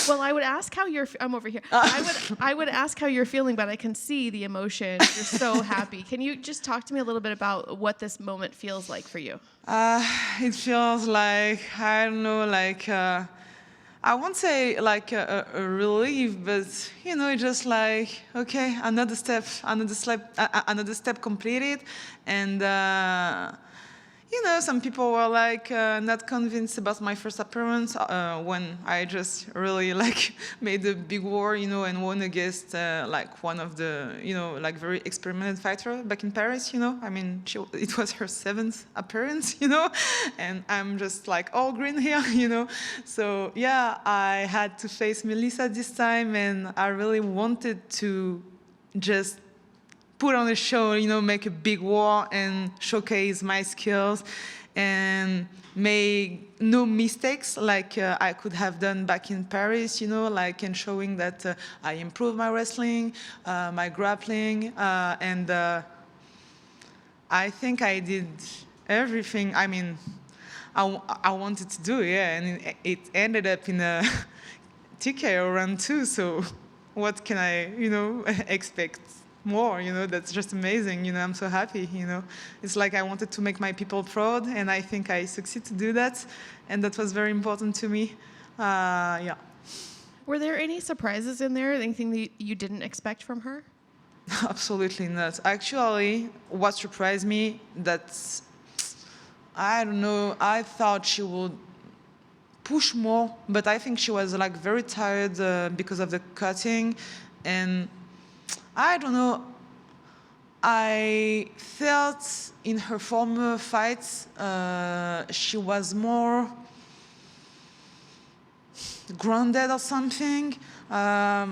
Well, I would ask how I'm over here. I would ask how you're feeling, but I can see the emotion. You're so happy. Can you just talk to me a little bit about what this moment feels like for you? It feels like, I don't know, like, I won't say like a relief, but it's just like, okay, another step completed, and some people were like not convinced about my first appearance when I just really like made a big war, and won against like one of the, like very experimented fighter back in Paris, I mean, it was her 7th appearance, and I'm just like all green here, So yeah, I had to face Melissa this time, and I really wanted to just put on a show, make a big war and showcase my skills and make no mistakes like I could have done back in Paris, like and showing that I improved my wrestling, my grappling, and I think I did everything. I mean, I wanted to do, yeah, and it ended up in a TKO round 2, so what can I, expect more, that's just amazing, I'm so happy, It's like I wanted to make my people proud, and I think I succeed to do that, and that was very important to me, yeah. Were there any surprises in there, anything that you didn't expect from her? Absolutely not. Actually, what surprised me, that's, I don't know, I thought she would push more, but I think she was like very tired because of the cutting, and I don't know, I felt in her former fights she was more grounded or something. I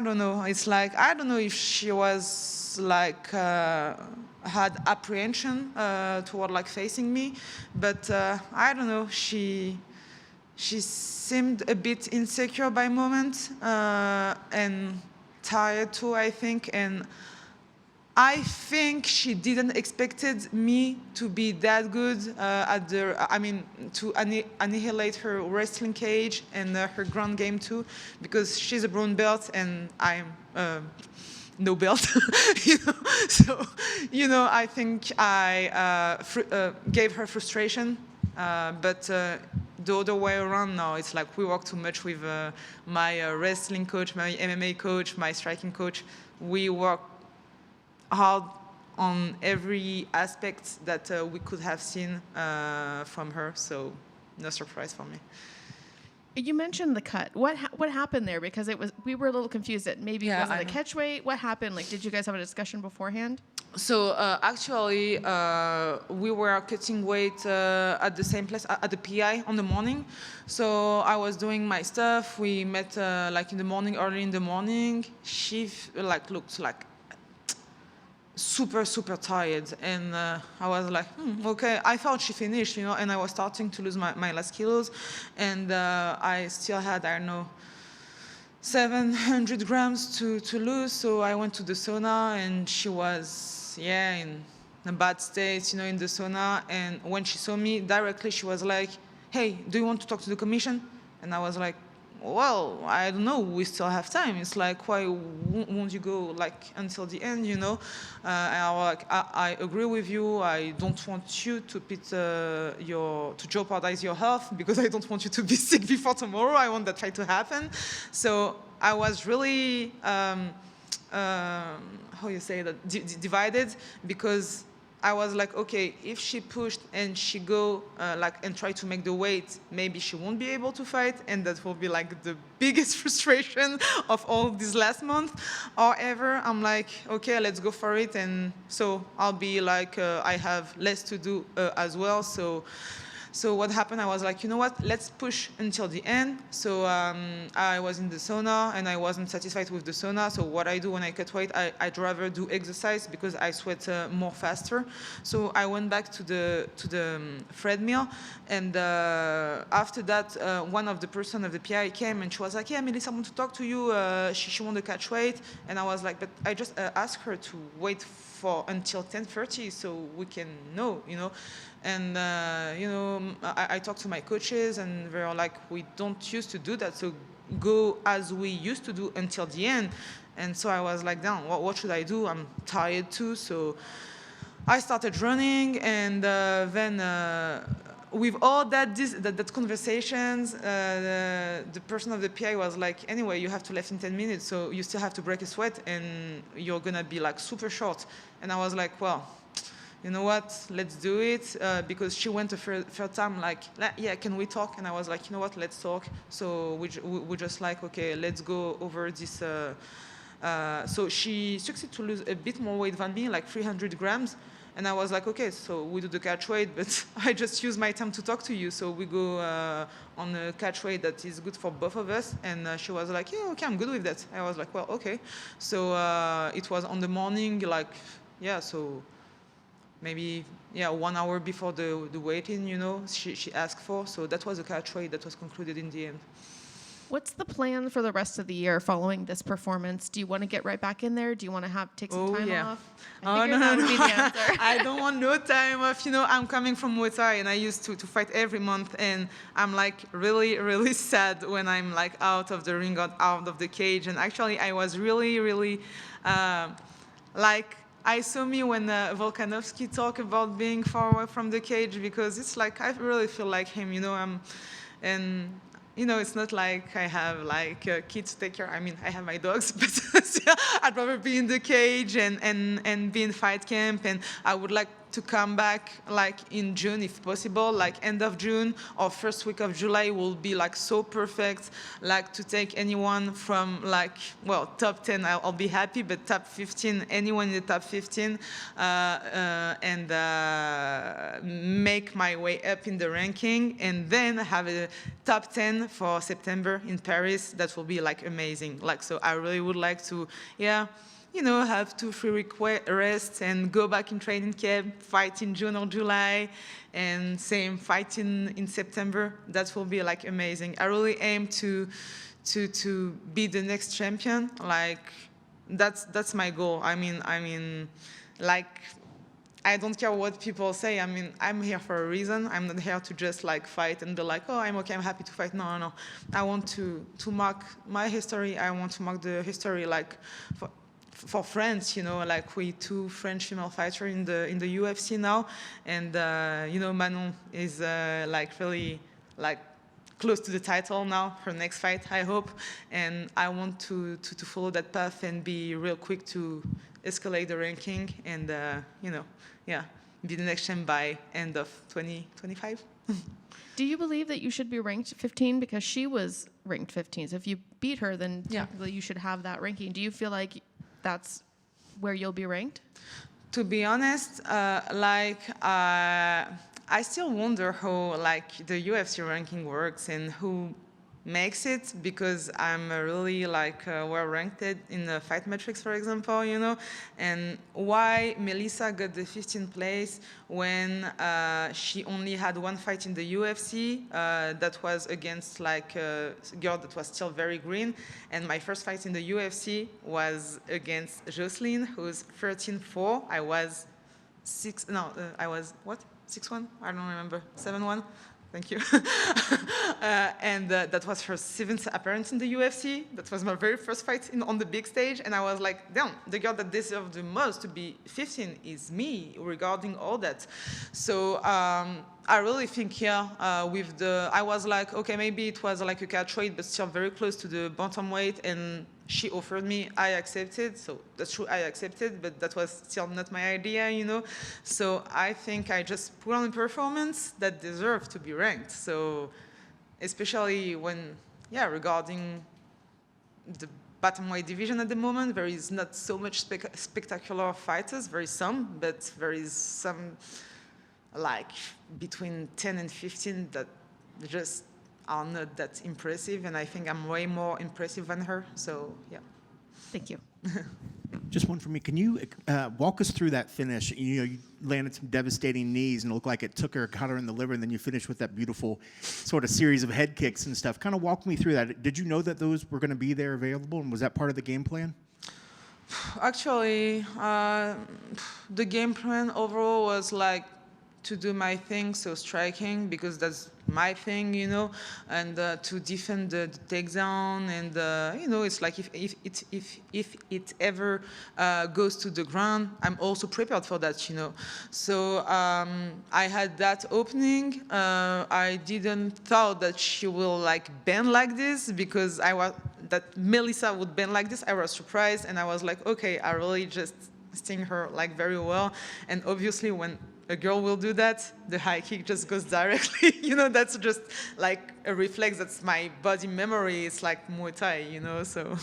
don't know, it's like, I don't know if she was like had apprehension toward like facing me, but I don't know, she seemed a bit insecure by moments and tired too, I think, and I think she didn't expected me to be that good to annihilate her wrestling cage and her ground game too, because she's a brown belt and I'm no belt, So, I think I gave her frustration, but the other way around now, it's like we work too much with my wrestling coach, my MMA coach, my striking coach. We work hard on every aspect that we could have seen from her, so no surprise for me. You mentioned the cut. What happened there? Because we were a little confused that maybe it wasn't a catch weight. What happened? Like, did you guys have a discussion beforehand? So actually, we were cutting weight at the same place at the PI on the morning. So I was doing my stuff. We met like in the morning, early in the morning. She looked like super tired, and I was like, okay. I thought she finished, and I was starting to lose my last kilos, and I still had, I don't know, 700 grams to lose. So I went to the sauna, and she was in a bad state, in the sauna. And when she saw me directly, she was like, hey, do you want to talk to the commission? And I was like, well, I don't know, we still have time. It's like, why won't you go like until the end, And I agree with you. I don't want you to to jeopardize your health, because I don't want you to be sick before tomorrow. I want that fight to happen. So I was really, how you say that, divided, because I was like, okay, if she pushed and she go and try to make the weight, maybe she won't be able to fight, and that will be like the biggest frustration of all this last month or ever. I'm like, okay, let's go for it, and so I'll be like, I have less to do as well. So what happened, I was like, you know what, let's push until the end. So I was in the sauna, and I wasn't satisfied with the sauna. So what I do when I cut weight, I'd rather do exercise, because I sweat more faster. So I went back to the Fred meal, and after that, one of the person of the PI came, and she was like, yeah, Melissa, I want to talk to you. She wanted to catch weight, and I was like, but I just asked her to wait until 10:30 so we can know, And I talked to my coaches, and they were like, we don't used to do that, so go as we used to do until the end. And so I was like, damn, what should I do? I'm tired too. So I started running, and then with all that conversations, the person of the PI was like, anyway, you have to leave in 10 minutes, so you still have to break a sweat, and you're gonna be like super short. And I was like, well, you know what, let's do it, because she went the third time like, yeah, can we talk? And I was like, you know what, let's talk. So we just like, okay, let's go over this. So she succeeded to lose a bit more weight than me, like 300 grams. And I was like, okay, so we do the catch weight, but I just use my time to talk to you. So we go on a catch weight that is good for both of us. And she was like, yeah, okay, I'm good with that. I was like, well, okay. So it was on the morning, like, yeah, so maybe 1 hour before the weigh-in, she asked for. So that was a catch weight that was concluded in the end. What's the plan for the rest of the year following this performance? Do you want to get right back in there? Do you want to take some time off? I figured that would be the answer. I don't want no time off. I'm coming from Muay Thai, and I used to fight every month, and I'm like really, really sad when I'm like out of the ring or out of the cage. And actually, I was really, really like, I saw me when Volkanovski talked about being far away from the cage, because it's like I really feel like him, it's not like I have like kids to take care. I mean, I have my dogs, but still, I'd rather be in the cage and be in fight camp. And I would like to come back like in June if possible, like end of June or first week of July will be like so perfect, like to take anyone from like, well, top 10 I'll be happy, but top 15, anyone in the top 15, and make my way up in the ranking, and then have a top 10 for September in Paris. That will be like amazing. Like, so I really would like to, have 2-3 week rest and go back in training camp, fight in June or July, and same fight in September. That will be like amazing. I really aim to be the next champion. Like, that's my goal. I mean, like, I don't care what people say. I mean, I'm here for a reason. I'm not here to just like fight and be like, oh, I'm okay, I'm happy to fight. No. I want to mark my history. I want to mark the history like for France, like we 2 French female fighters in the UFC now, and Manon is like really like close to the title now. Her next fight, I hope, and I want to follow that path and be real quick to escalate the ranking and be the next champ by end of 2025. Do you believe that you should be ranked 15? Because she was ranked 15. So if you beat her, then technically you should have that ranking. Do you feel like that's where you'll be ranked? To be honest, I still wonder how like the UFC ranking works and who makes it, because I'm really like well ranked in the fight metrics, for example, and why Melissa got the 15th place when she only had 1 fight in the UFC that was against like a girl that was still very green, and my first fight in the UFC was against Jocelyn, who's 13-4. I was 6'1", I don't remember, 7'1". Thank you. And that was her 7th appearance in the UFC. That was my very first fight on the big stage. And I was like, damn, the girl that deserves the most to be 15 is me, regarding all that. So I really think, I was like, okay, maybe it was like a catch weight, but still very close to the bantamweight. And she offered me, I accepted. So that's true, I accepted, but that was still not my idea, So I think I just put on a performance that deserved to be ranked. So especially when, regarding the bantamweight division at the moment, there is not so much spectacular fighters. There is some, but there is some like between 10 and 15 that just are not that impressive, and I think I'm way more impressive than her. So yeah. Thank you. Just one for me. Can you walk us through that finish? You landed some devastating knees, and it looked like it caught her in the liver, and then you finished with that beautiful sort of series of head kicks and stuff. Kind of walk me through that. Did you know that those were going to be there available, and was that part of the game plan? Actually, the game plan overall was like to do my thing, so striking, because that's my thing, you know, and to defend the takedown, and you know, it's like if it ever goes to the ground, I'm also prepared for that, you know. So I had that opening. I didn't thought that she will like bend like this, because that Melissa would bend like this. I was surprised, and I was like, okay, I really just sting her like very well. And obviously when a girl will do that, the high kick just goes directly. You know, that's just like a reflex. That's my body memory. It's like Muay Thai, you know, so.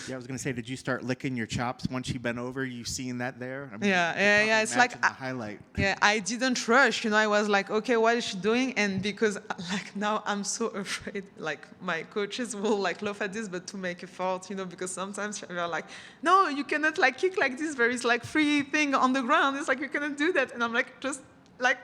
Yeah, I was going to say, did you start licking your chops once she bent over? You seeing that there? I mean, yeah. It's like, the highlight. Yeah, I didn't rush, you know, I was like, okay, what is she doing? And because like now I'm so afraid, like my coaches will like laugh at this, but to make a fault, you know, because sometimes they're like, no, you cannot like kick like this. There is like free thing on the ground. It's like, you cannot do that. And I'm like, just like,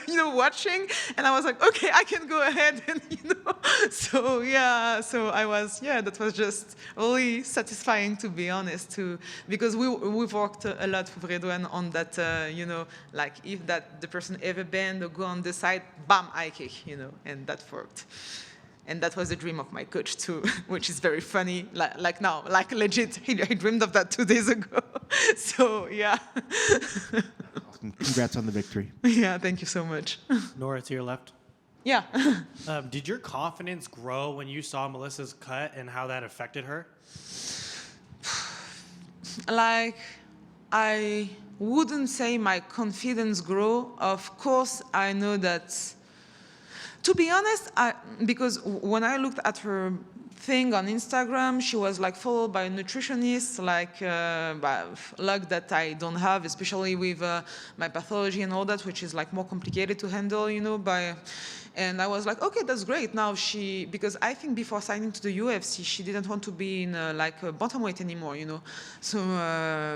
you know, watching, and I was like, okay, I can go ahead, and you know, so yeah, so I was, yeah, that was just really satisfying, to be honest, too, because we've worked a lot with Redouane on that, you know, like if the person ever bend or go on the side, bam, I kick, you know, and that worked. And that was the dream of my coach too, which is very funny. Like now, like legit, he dreamed of that 2 days ago. So yeah. Awesome. Congrats on the victory. Yeah, thank you so much. Nora, to your left. Yeah. Did your confidence grow when you saw Melissa's cut and how that affected her? Like, I wouldn't say my confidence grew. Of course, I know that. To be honest, because when I looked at her thing on Instagram, she was like followed by a nutritionist, like luck that I don't have, especially with my pathology and all that, which is like more complicated to handle, you know. And I was like, okay, that's great. Now because I think before signing to the UFC, she didn't want to be in like a bantamweight anymore, you know. So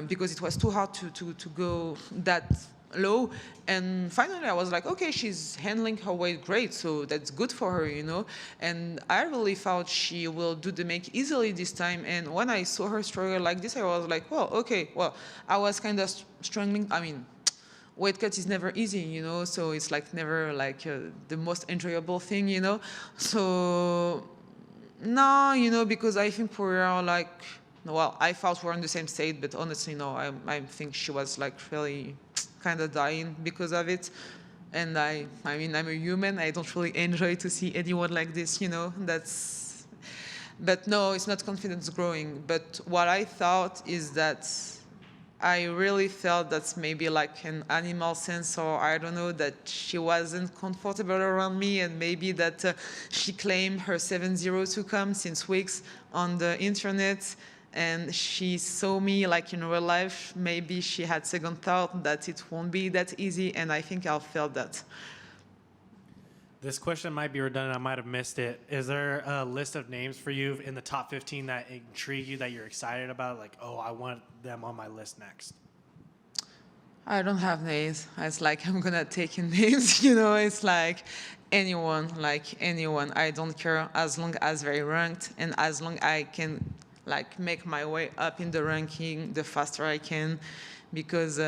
because it was too hard to go that low, and finally I was like, okay, she's handling her weight great, so that's good for her, you know. And I really thought she will do the make easily this time, and when I saw her struggle like this, I was like, well, okay, well, I was kind of struggling. I mean, weight cut is never easy, you know, so it's like never like the most enjoyable thing, you know. So no, you know, because I think we're like, well, I thought we're in the same state, but honestly, no, I think she was like really kind of dying because of it. And I mean, I'm a human. I don't really enjoy to see anyone like this, you know. But no, it's not confidence growing. But what I thought is that I really felt that's maybe like an animal sense, or I don't know, that she wasn't comfortable around me, and maybe that she claimed her 7-0 to come since weeks on the internet, and she saw me like in real life. Maybe she had second thought that it won't be that easy, and I think I felt that. This question might be redundant. I might have missed it. Is there a list of names for you in the top 15 that intrigue you, that you're excited about? Like, oh, I want them on my list next. I don't have names. It's like I'm gonna take in names, you know. It's like anyone. I don't care, as long as they're ranked, and as long I can like make my way up in the ranking, the faster I can, because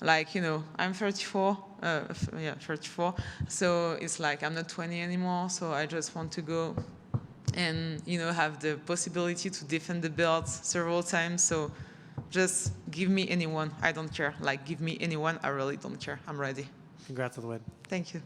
like, you know, I'm 34, 34, so it's like I'm not 20 anymore, so I just want to go and, you know, have the possibility to defend the belt several times. So just give me anyone, I don't care. Like, give me anyone, I really don't care. I'm ready. Congrats on the win. Thank you.